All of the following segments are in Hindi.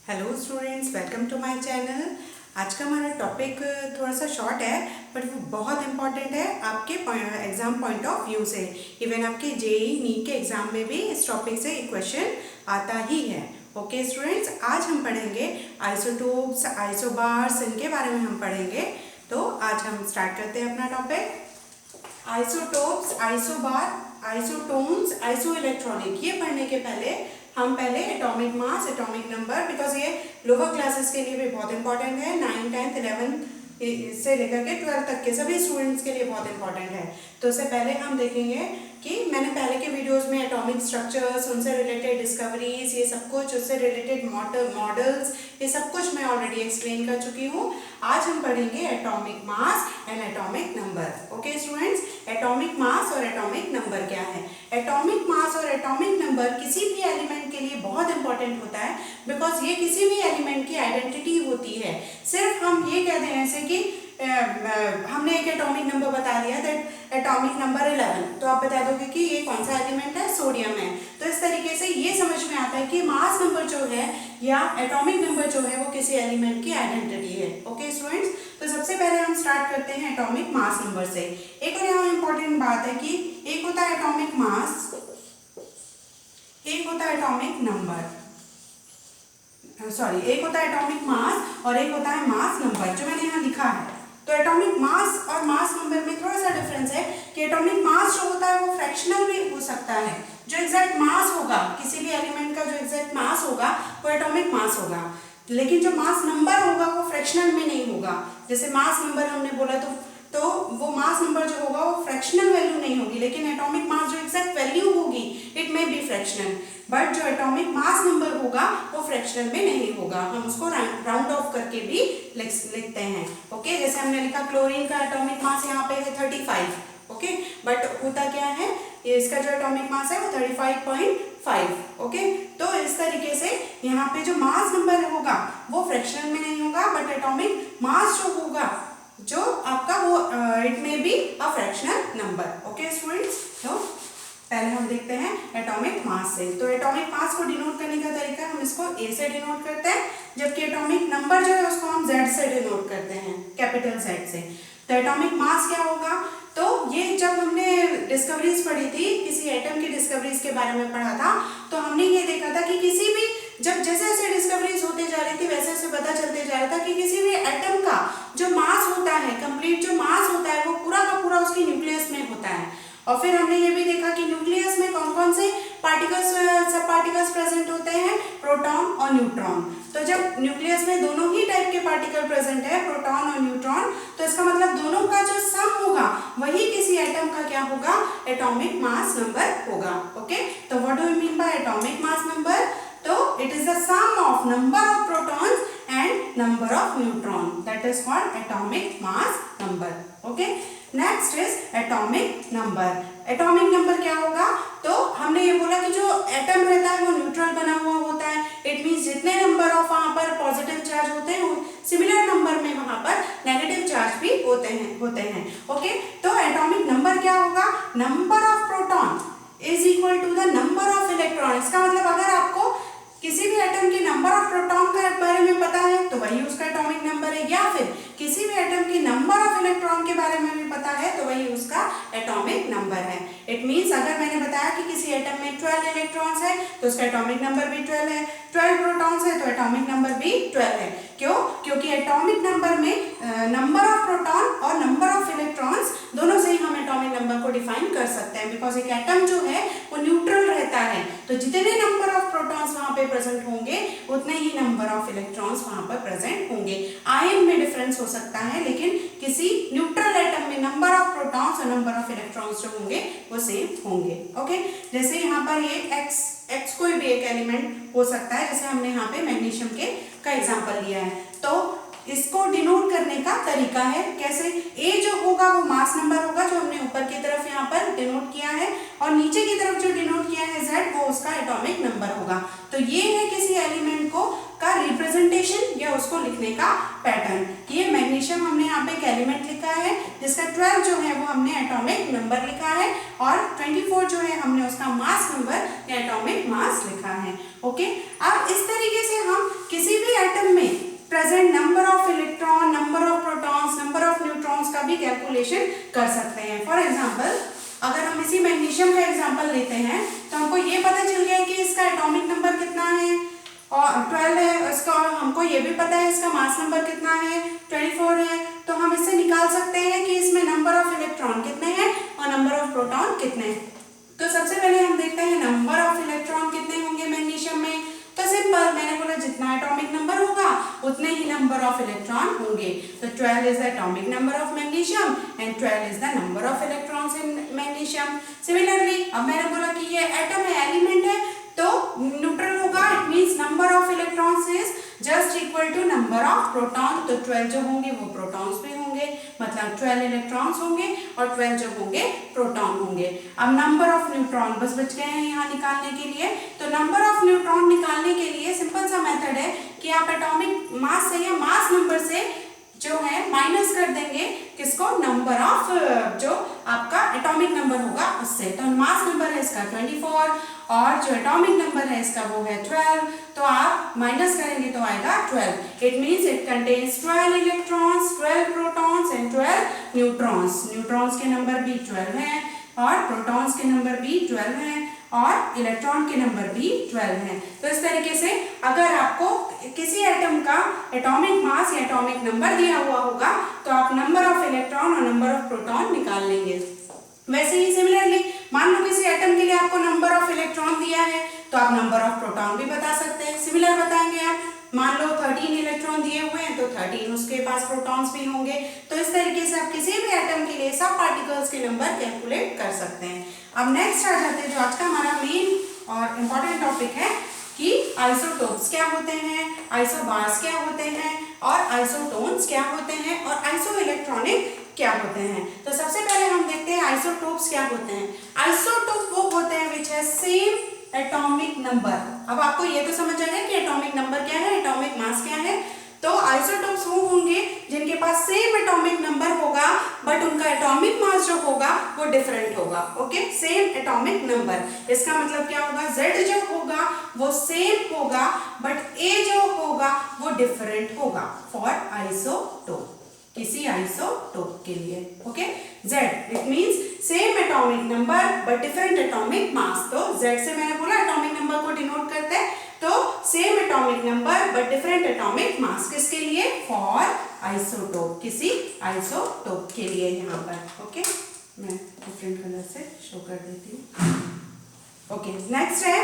Hello students, welcome to my channel. आज का हमारा टॉपिक थोड़ा सा शॉर्ट है बट वो बहुत इंपॉर्टेंट है आपके एग्जाम पॉइंट ऑफ व्यू से। इवन आपके जेई नीट के एग्जाम में भी इस टॉपिक से क्वेश्चन आता ही है। ओके स्टूडेंट्स, आज हम पढ़ेंगे आइसोटोप्स, आइसोबार्स, इनके बारे में हम पढ़ेंगे। तो आज हम स्टार्ट करते हैं अपना topic. Isotopes, isobar, isotones, iso electronic, ये पढ़ने के पहले हम पहले atomic mass, atomic number, because ये लोअर क्लासेस के लिए भी बहुत इंपॉर्टेंट है। 9, 10, 11 से लेकर के 12 तक के सभी स्टूडेंट्स के लिए बहुत इंपॉर्टेंट है। तो उससे पहले हम देखेंगे कि मैंने पहले के वीडियोस में एटॉमिक स्ट्रक्चर्स, उनसे रिलेटेड डिस्कवरीज, ये सब कुछ, उससे रिलेटेड मॉडल्स, ये सब कुछ मैं ऑलरेडी एक्सप्लेन कर चुकी हूँ। आज हम पढ़ेंगे atomic mass and atomic number. Okay students, atomic mass और एटॉमिक नंबर क्या है? एटॉमिक मास और एटॉमिक नंबर किसी भी एलिमेंट के लिए बहुत इंपॉर्टेंट होता है, बिकॉज ये किसी भी एलिमेंट की आइडेंटिटी होती है। सिर्फ हम ये कह दें ऐसे कि हमने एक एटॉमिक नंबर बता दिया, दैट एटॉमिक नंबर 11, तो आप बता दोगे कि ये कौन सा एलिमेंट है, सोडियम है। तो इस तरीके से ये समझ में आता है कि मास नंबर जो है या एटॉमिक नंबर जो है वो किसी एलिमेंट की आइडेंटिटी है। ओके स्टूडेंट्स, तो सबसे पहले हम स्टार्ट करते हैं एटॉमिक मास नंबर से। एक और यहाँ इंपॉर्टेंट बात है कि एक होता है एटॉमिक मास, एक होता है एटॉमिक नंबर, सॉरी, एक होता है एटॉमिक मास और एक होता है मास नंबर, जो मैंने यहाँ लिखा है। तो एटॉमिक मास और मास नंबर में थोड़ा सा डिफरेंस है कि एटॉमिक मास जो होता है वो फ्रैक्शनल भी हो सकता है। जो एग्जैक्ट मास होगा किसी भी एलिमेंट का, जो एग्जैक्ट मास होगा वो एटॉमिक मास होगा, लेकिन जो मास नंबर होगा वो फ्रैक्शनल में नहीं होगा। जैसे मास नंबर हमने बोला तो वो मास नंबर जो होगा वो फ्रैक्शनल वैल्यू नहीं होगी, लेकिन एटॉमिक मास जो एग्जैक्ट वैल्यू होगी it may be fractional, but जो एटॉमिक मास नंबर होगा वो फ्रैक्शनल में नहीं होगा। हम उसको राउंड ऑफ करके भी लिखते हैं। ओके, जैसे हमने लिखा क्लोरीन का एटॉमिक मास यहाँ पे है 35, ओके, बट होता क्या है, इसका जो एटॉमिक मास है वो 35.5। ओके, तो इस तरीके से यहाँ पे जो मास नंबर होगा वो फ्रैक्शनल में नहीं होगा, बट एटॉमिक मास जो होगा जो आपका वो it may be a fractional number. Okay students, तो पहले हम देखते हैं एटॉमिक मास से। तो एटॉमिक मास को डिनोट करने का तरीका, हम इसको ए से डिनोट करते हैं, जबकि एटॉमिक नंबर जो है उसको हम जेड से डिनोट करते हैं, कैपिटल जेड से। तो एटॉमिक मास क्या होगा? तो ये जब हमने डिस्कवरीज पढ़ी थी, किसी एटम की डिस्कवरीज के बारे में पढ़ा था, तो हमने ये देखा था कि किसी भी, जब जैसे जैसे डिस्कवरीज होते जा रही थी वैसे वैसे पता चलते जा रहा था कि किसी भी एटम का जो मास होता है, कंप्लीट जो मास होता है वो पूरा का पूरा उसके न्यूक्लियस में होता है। और फिर हमने ये भी देखा कि न्यूक्लियस में कौन कौन से पार्टिकल्स, सब पार्टिकल्स प्रेजेंट होते हैं, प्रोटॉन और न्यूट्रॉन। तो जब न्यूक्लियस में दोनों ही टाइप के पार्टिकल प्रेजेंट है, प्रोटॉन और न्यूट्रॉन, तो इसका मतलब दोनों का जो सम होगा वही किसी एटम का क्या होगा, एटॉमिक मास नंबर होगा। ओके, तो what do you mean by atomic mass number? तो it is the sum of number of protons and number of neutron, that is called atomic mass number. Okay, next is atomic number. Atomic number क्या होगा? तो हमने ये बोला कि जो एटम रहता है वो न्यूट्रल बना हुआ होता है। इट मींस जितने नंबर ऑफ वहां पर पॉजिटिव चार्ज होते हैं, सिमिलर नंबर में वहां पर नेगेटिव चार्ज भी होते हैं। ओके, तो एटॉमिक नंबर क्या होगा? Number of proton is equal to the number of electron. इसका मतलब अगर आपको किसी भी एटम की नंबर ऑफ प्रोटॉन के बारे में पता है तो वही उसका एटॉमिक नंबर है, या फिर किसी भी एटम की नंबर ऑफ इलेक्ट्रॉन के बारे में भी पता है तो वही उसका एटॉमिक नंबर है। इट मींस अगर मैंने बताया कि किसी एटम में 12 इलेक्ट्रॉन्स है तो उसका एटॉमिक नंबर भी 12 है, 12 प्रोटॉन्स है तो एटॉमिक नंबर भी 12 है। क्यों? क्योंकि एटॉमिक नंबर में नंबर ऑफ प्रोटॉन और नंबर ऑफ इलेक्ट्रॉन्स दोनों से ही हम एटॉमिक नंबर को डिफाइन कर सकते हैं, बिकॉज एक एटम जो है वो न्यूट्रल रहता है, तो जितने नंबर ऑफ प्रोटॉन्स वहां पे प्रेजेंट होंगे उतने ही नंबर ऑफ इलेक्ट्रॉन्स वहां पर प्रेजेंट होंगे। आयन में डिफरेंस हो सकता है, लेकिन किसी न्यूट्रल एटम में नंबर ऑफ प्रोटॉन्स और नंबर ऑफ इलेक्ट्रॉन्स जो होंगे वो सेम होंगे। ओके, जैसे यहाँ पर ये एक्स कोई भी एक एलिमेंट हो सकता है, जैसे हमने यहाँ पे मैग्नीशियम का एग्जांपल लिया है। तो इसको डिनोट करने का तरीका है कैसे? ए जो होगा वो मास नंबर होगा, जो हमने ऊपर की तरफ यहाँ पर डिनोट किया है, और नीचे की तरफ जो डिनोट किया है जेड, वो उसका एटॉमिक नंबर होगा। तो ये है किसी एलिमेंट का रिप्रेजेंटेशन या उसको लिखने का पैटर्न। ये मैग्नीशियम हमने यहाँ पे एक एलिमेंट लिखा है जिसका 12 जो है वो हमने एटॉमिक नंबर लिखा है, और 24 जो है हमने उसका मास नंबर या एटॉमिक मास लिखा है। ओके, अब इस तरीके से हम किसी भी present number of electron, number of protons, number of neutrons का भी कैलकुलेशन कर सकते हैं। फॉर एग्जांपल अगर हम इसी मैग्नीशियम का एग्जांपल लेते हैं तो हमको ये पता चल गया कि इसका एटॉमिक नंबर कितना है और 12 है, इसका हमको ये भी पता है इसका मास नंबर कितना है 24 है। तो हम इससे निकाल सकते हैं कि इसमें नंबर ऑफ इलेक्ट्रॉन कितने हैं और नंबर ऑफ प्रोटॉन कितने हैं। तो सबसे पहले हम देखते हैं नंबर ऑफ इलेक्ट्रॉन कितने होंगे मैग्नीशियम में। तो सिंपल, मैंने बोला जितना एटॉमिक नंबर होगा उतने ही नंबर ऑफ इलेक्ट्रॉन होंगे। तो 12 is the atomic number of magnesium and 12 is the number of electrons in magnesium. Similarly अब मैंने बोला कि ये एटम है, एलिमेंट है, तो न्यूट्रल होगा, it means number of electrons is just equal to number of proton. तो 12 जो होंगे वो प्रोटॉन्स भी होंगे, मतलब 12 इलेक्ट्रॉन्स होंगे और 12 जो होंगे प्रोटॉन होंगे। अब नंबर ऑफ न्यूट्रॉन बस बच गए हैं यहाँ निकालने के लिए। तो नंबर ऑफ न्यूट्रॉन निकालने के लिए सिंपल सा मेथड है कि आप एटॉमिक मास से या मास नंबर से जो है माइनस कर देंगे किसको, नंबर ऑफ जो आपका एटॉमिक नंबर होगा उससे। तो मास नंबर है इसका 24 और जो एटॉमिक नंबर है इसका वो है 12, तो आप माइनस करेंगे तो आएगा 12। It means it contains 12 electrons, 12 protons and 12 neutrons. Neutrons के नंबर भी 12 हैं और प्रोटॉन्स के नंबर भी 12 हैं और इलेक्ट्रॉन के नंबर भी 12 हैं। तो इस तरीके से अगर आपको किसी एटम का एटॉमिक मास या एटॉमिक नंबर दिया हुआ होगा तो आप नंबर ऑफ इलेक्ट्रॉन और नंबर ऑफ प्रोटॉन निकाल लेंगे। वैसे ही सिमिलरली मान लो किसी एटम के लिए आपको नंबर ऑफ इलेक्ट्रॉन दिया है तो आप नंबर ऑफ प्रोटॉन भी बता सकते हैं। सिमिलर बताएंगे आप, मान लो 13 इलेक्ट्रॉन दिए हुए हैं तो 13 उसके पास प्रोटॉन्स भी होंगे। तो इस तरीके से आप किसी भी एटम के लिए सब पार्टिकल्स के नंबर कैलकुलेट कर सकते हैं। अब नेक्स्ट आ जाते हैं जो आज का हमारा मेन और इम्पोर्टेंट टॉपिक है कि आइसोटोप्स क्या होते हैं, आइसोबार्स क्या होते हैं और आइसोटोन्स क्या होते हैं और आइसो इलेक्ट्रॉनिक क्या होते हैं। तो सबसे पहले हम देखते हैं आइसोटोप्स क्या होते हैं। आइसोटोप वो होते हैं विच है सेम एटॉमिक नंबर। अब आपको ये तो समझ आ गया कि एटॉमिक नंबर क्या है, एटॉमिक मास क्या है। तो आइसोटोप्स वो होंगे जिनके पास सेम एटॉमिक नंबर होगा बट उनका एटॉमिक मास जो होगा वो डिफरेंट होगा। ओके, सेम एटॉमिक नंबर, इसका मतलब क्या होगा, Z जो होगा वो सेम होगा बट A जो होगा वो डिफरेंट होगा फॉर आइसोटोप, किसी आइसोटोप के लिए। Okay, Z it means same atomic number but different atomic mass. तो Z से मैंने बोला एटॉमिक नंबर को डिनोट करते हैं, तो same atomic number but different atomic mass किसके लिए, फॉर आइसोटोप, किसी आइसोटोप के लिए यहाँ पर। ओके, मैं डिफरेंट कलर से शो कर देती हूँ। ओके, नेक्स्ट है,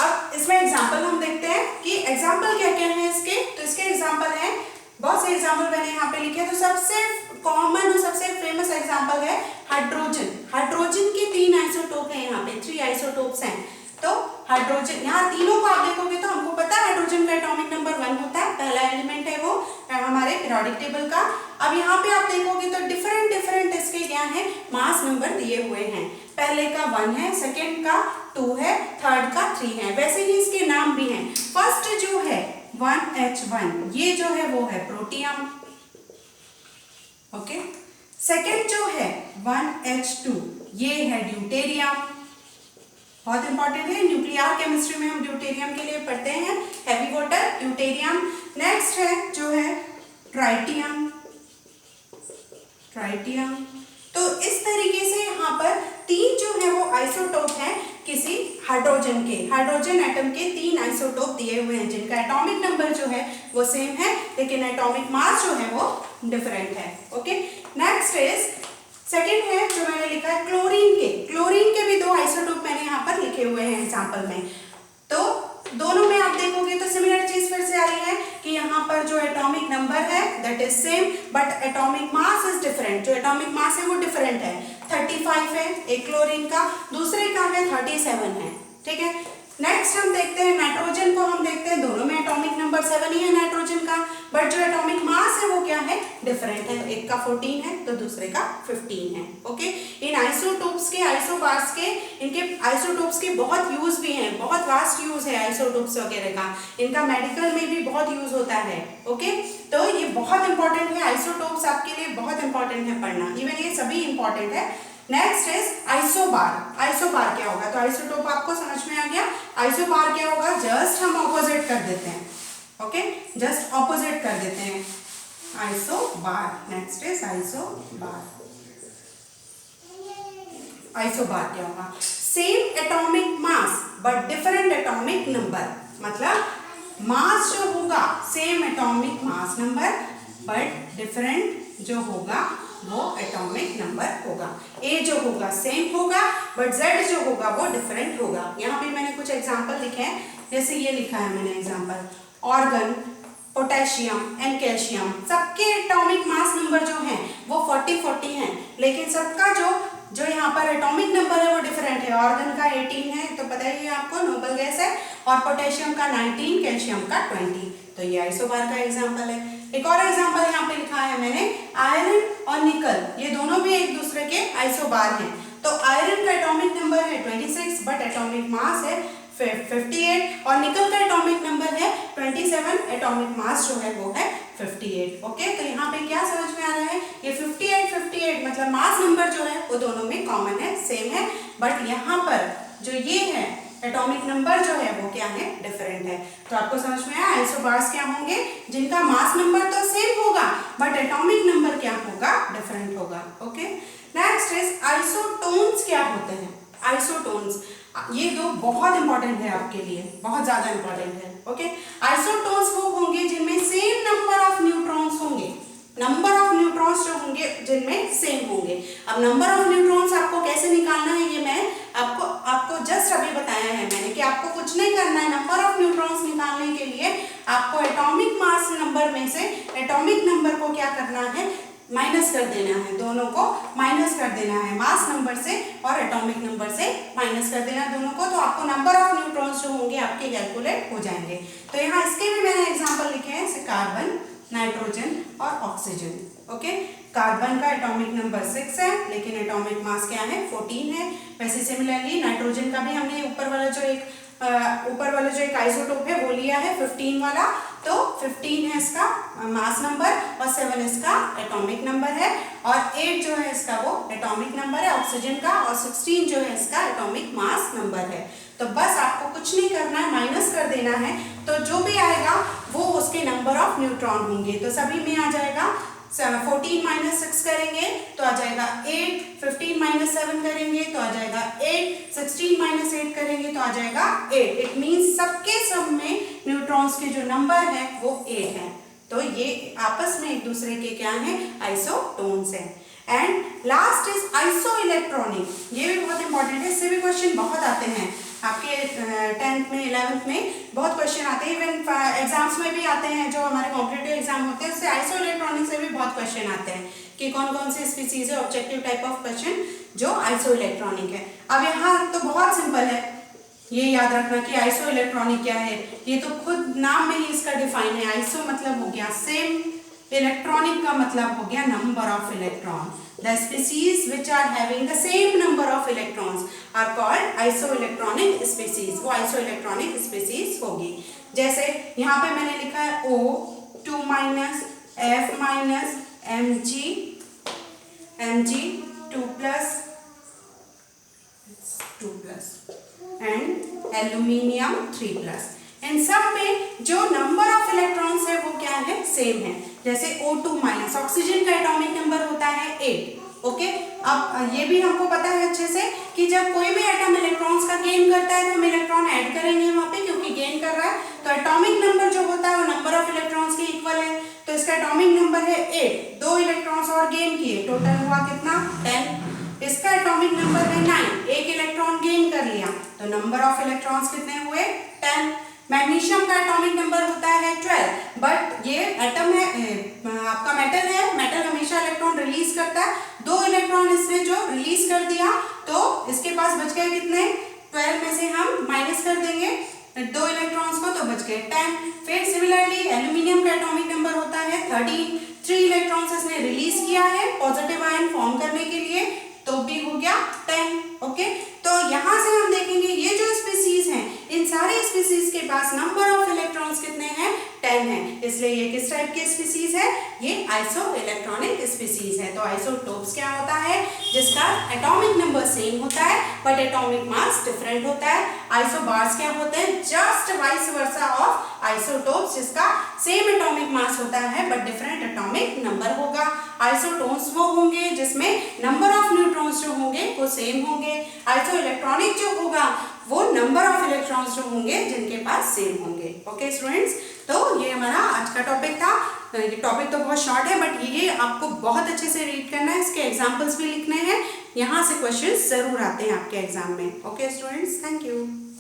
अब इसमें एग्जाम्पल हम देखते हैं कि एग्जाम्पल क्या क्या है इसके। तो इसके एग्जाम्पल है, बहुत से एग्जाम्पल मैंने यहाँ पे लिखे। तो सबसे कॉमन और सबसे फेमस एग्जाम्पल है हाइड्रोजन। हाइड्रोजन के 3 आइसोटोप हैं, यहाँ पे 3 आइसोटोप्स हैं। तो हाइड्रोजन, यहाँ तीनों को आप देखोगे तो हमको पता है हाइड्रोजन का एटॉमिक नंबर 1 होता है, पहला एलिमेंट है वो हमारे पीरियोडिक टेबल का। अब यहाँ पे आप देखोगे तो डिफरेंट इसके क्या है, मास नंबर दिए हुए हैं। पहले का 1 है, सेकेंड का 2 है, थर्ड का 3 है। वैसे ही इसके नाम भी हैं। फर्स्ट जो है 1H1 ये जो है वो है प्रोटियम। ओके, सेकेंड जो है 1H2 ये है ड्यूटेरियम। बहुत इंपॉर्टेंट है, न्यूक्लियर केमिस्ट्री में हम ड्यूटेरियम के लिए पढ़ते हैं, हैवी वाटर ड्यूटेरियम। नेक्स्ट है जो है ट्राइटियम। तो इस तरीके से यहाँ पर 3 जो है वो आइसोटोप हैं किसी हाइड्रोजन के। हाइड्रोजन एटम के 3 आइसोटोप दिए हुए हैं जिनका एटॉमिक नंबर जो है वो सेम है लेकिन एटॉमिक मास जो है वो डिफरेंट है। ओके, नेक्स्ट इज सेकेंड है जो मैंने लिखा है क्लोरीन के। क्लोरीन के भी 2 आइसोटोप मैंने यहाँ पर लिखे हुए हैं एग्जाम्पल में। तो दोनों में आप देखोगे तो सिमिलर चीज फिर से आ रही है कि यहाँ पर जो एटॉमिक नंबर है that is same but atomic mass is different. जो एटॉमिक मास है वो डिफरेंट है, 35 है एक क्लोरीन का, दूसरे का है 37 है। ठीक है, नेक्स्ट हम देखते हैं नाइट्रोजन को। हम देखते हैं दोनों में एटॉमिक नंबर 7 ही है नाइट्रोजन का बट जो एटॉमिक मास है वो क्या है, डिफरेंट है, एक का 14 है तो दूसरे का 15 है। ओके, इन आइसोटोप्स के, आइसोबार्स के, इनके आइसोटोप्स के बहुत यूज भी हैं, बहुत वास्ट यूज है आइसोटोप्स वगैरह का। इनका मेडिकल में भी बहुत यूज होता है। ओके, तो ये बहुत इंपॉर्टेंट है, आइसोटोप्स आपके लिए बहुत इंपॉर्टेंट है पढ़ना, इवन ये सभी इंपॉर्टेंट है। Next is isobar. आइसोबार क्या होगा, तो आइसोटोप आपको समझ में आ गया। आइसोबार क्या होगा, जस्ट हम ऑपोजिट कर देते हैं। ओके, जस्ट ऑपोजिट कर देते हैं, isobar. Next is isobar. Isobar क्या होगा? Same atomic mass but different atomic number, मतलब मास जो होगा same atomic mass number but different जो होगा वो एटॉमिक नंबर होगा। ए जो होगा सेम होगा बट जेड जो होगा वो डिफरेंट होगा। यहाँ पे मैंने कुछ एग्जांपल लिखे हैं, जैसे ये लिखा है मैंने example, organ, potassium and calcium, सबके एटॉमिक मास नंबर जो हैं वो 40-40 हैं, लेकिन सबका जो यहाँ पर एटॉमिक नंबर है वो डिफरेंट है। ऑर्गन का 18 है तो पता ही है आपको, नोबल गैस है, और पोटेशियम का 19, कैल्शियम का 20। तो ये आइसोबार का एग्जांपल है। एक और एग्जांपल यहाँ पे लिखा है मैंने, आयरन और निकल, ये दोनों भी एक दूसरे के आइसोबार हैं। तो आयरन का एटॉमिक नंबर है 26 बट एटॉमिक मास है 58, और निकल का एटॉमिक नंबर है 27, एटॉमिक मास जो है वो है 58। ओके, तो यहाँ पे क्या समझ में आ रहा है, ये 58 मतलब मास नंबर जो है वो दोनों में कॉमन है, सेम है, बट यहाँ पर जो ये है एटॉमिक नंबर जो है वो क्या है, डिफरेंट है। तो आपको समझ में आया आइसोबार्स क्या होंगे, जिनका मास नंबर तो सेम होगा बट एटॉमिक नंबर क्या होगा, डिफरेंट होगा। ओके, नेक्स्ट इज आइसोटोन्स क्या होते हैं। आइसोटोन्स, ये दो बहुत इंपॉर्टेंट है आपके लिए, बहुत ज्यादा इंपॉर्टेंट है। ओके, आइसोटोन्स वो होंगे जिनमें सेम नंबर ऑफ न्यूट्रॉन्स होंगे, नंबर ऑफ न्यूट्रॉन्स जो होंगे जिनमें सेम होंगे। अब नंबर ऑफ न्यूट्रॉन्स आपको कैसे निकालना है ये मैं आपको जस्ट अभी बताया है मैंने कि आपको कुछ नहीं करना है। नंबर ऑफ न्यूट्रॉन्स निकालने के लिए आपको एटॉमिक मास नंबर में से एटॉमिक नंबर को क्या करना है, माइनस कर देना है, दोनों को माइनस कर देना है, मास नंबर से और एटॉमिक नंबर से माइनस कर देना दोनों को, तो आपको नंबर ऑफ न्यूट्रॉन्स जो होंगे आपके कैलकुलेट हो जाएंगे। तो यहाँ इसके भी मैंने एग्जांपल लिखे हैं, जैसे कार्बन, नाइट्रोजन और ऑक्सीजन। ओके, कार्बन का एटॉमिक नंबर 6 है लेकिन एटॉमिक मास क्या है, 14 है। वैसे सिमिलरली नाइट्रोजन का भी हमने ऊपर वाला जो एक आइसोटोप है वो लिया है 15 वाला, तो 15 है इसका मास नंबर और 7 इसका एटॉमिक नंबर है, और 8 जो है इसका वो एटॉमिक नंबर है ऑक्सीजन का, और 16 जो है इसका एटॉमिक मास नंबर है। तो बस आपको कुछ नहीं करना है, माइनस कर देना है, तो जो भी आएगा वो उसके नंबर ऑफ न्यूट्रॉन होंगे। तो सभी में आ जाएगा 14 माइनस 6 करेंगे तो आ जाएगा 8, 15 माइनस 7 करेंगे तो आ जाएगा 8, 16 माइनस 8 करेंगे तो आ जाएगा 8। इट मीन्स सबके सब में न्यूट्रॉन्स के जो नंबर है वो 8 है। तो ये आपस में एक दूसरे के क्या है, आइसोटोन्स है। And last is iso electronic, ये भी बहुत इंपॉर्टेंट है, इससे भी क्वेश्चन बहुत आते हैं आपके 10th में 11th में बहुत क्वेश्चन आते हैं, इवन एग्जाम्स में भी आते हैं, जो हमारे कॉम्पिटिटिव एग्जाम होते हैं उससे आइसो इलेक्ट्रॉनिक से भी बहुत क्वेश्चन आते हैं कि कौन कौन सी स्पीसीज है, ऑब्जेक्टिव टाइप ऑफ क्वेश्चन जो आइसो इलेक्ट्रॉनिक है। अब यहाँ तो बहुत सिंपल है, ये याद रखना कि आइसो इलेक्ट्रॉनिक क्या है, ये तो खुद नाम में ही इसका डिफाइन है। आइसो मतलब हो गया सेम, इलेक्ट्रॉनिक का मतलब हो गया number of electron. The species which are having the same number of electrons are called isoelectronic species। वो isoelectronic species होगी। जैसे यहाँ पे मैंने लिखा है O 2 minus F minus Mg 2 plus and aluminium 3 plus. इन सब में जो नंबर ऑफ इलेक्ट्रॉन्स है वो क्या है, सेम है। जैसे O2 माइनस, ऑक्सीजन का एटॉमिक नंबर होता है 8। ओके, अब ये भी हमको पता है अच्छे से कि जब कोई भी एटम इलेक्ट्रॉन्स का गेन करता है तो हम इलेक्ट्रॉन ऐड करेंगे वहाँ पे, क्योंकि गेन कर रहा है, तो एटॉमिक नंबर जो होता है वो नंबर ऑफ इलेक्ट्रॉन्स के इक्वल है। तो इसका एटॉमिक नंबर है 8, 2 इलेक्ट्रॉन्स और गेन किए, टोटल हुआ कितना, 10। इसका एटॉमिक नंबर है 9, एक इलेक्ट्रॉन गेन कर लिया, तो नंबर ऑफ इलेक्ट्रॉन्स कितने हुए, 10। मैग्नीशियम का एटॉमिक नंबर होता है 12, बट ये एटम है, आपका मेटल है, मेटल हमेशा इलेक्ट्रॉन रिलीज करता है, 2 इलेक्ट्रॉन इसने जो रिलीज कर दिया तो इसके पास बच गए कितने, 12 में से हम माइनस कर देंगे 2 इलेक्ट्रॉन्स को तो बच गए 10। फिर सिमिलरली एल्यूमिनियम का एटॉमिक नंबर होता है 13, 3 इलेक्ट्रॉन्स इसने रिलीज किया है पॉजिटिव आयन फॉर्म करने के लिए, तो भी हो गया 10। ओके, तो यहाँ से हम देखेंगे ये जो स्पीसीज हैं, इन सारे स्पीसीज के पास नंबर ऑफ इलेक्ट्रॉन्स कितने हैं, 10 है, इसलिए ये किस टाइप की स्पीसीज है, ये आइसो इलेक्ट्रॉनिक स्पीसीज है। तो आइसोटोप्स क्या होता है, जिसका एटॉमिक नंबर सेम होता है बट एटॉमिक मास डिफरेंट होता है। आइसोबार्स क्या होते हैं, just vice versa of isotopes, जिसका सेम एटॉमिक मास होता है बट डिफरेंट एटॉमिक नंबर होगा। आइसोटोन्स वो होंगे जिसमें नंबर ऑफ न्यूट्रॉन्स जो होंगे वो सेम होंगे। आइसो इलेक्ट्रॉनिक जो होगा वो नंबर ऑफ इलेक्ट्रॉन्स जो होंगे जिनके पास सेम होंगे। ओके स्टूडेंट्स, तो ये हमारा आज का टॉपिक था। ये टॉपिक तो बहुत शॉर्ट है बट ये आपको बहुत अच्छे से रीड करना है, इसके एग्जाम्पल्स भी लिखने हैं, यहाँ से क्वेश्चंस जरूर आते हैं आपके एग्जाम में। Okay students, thank you.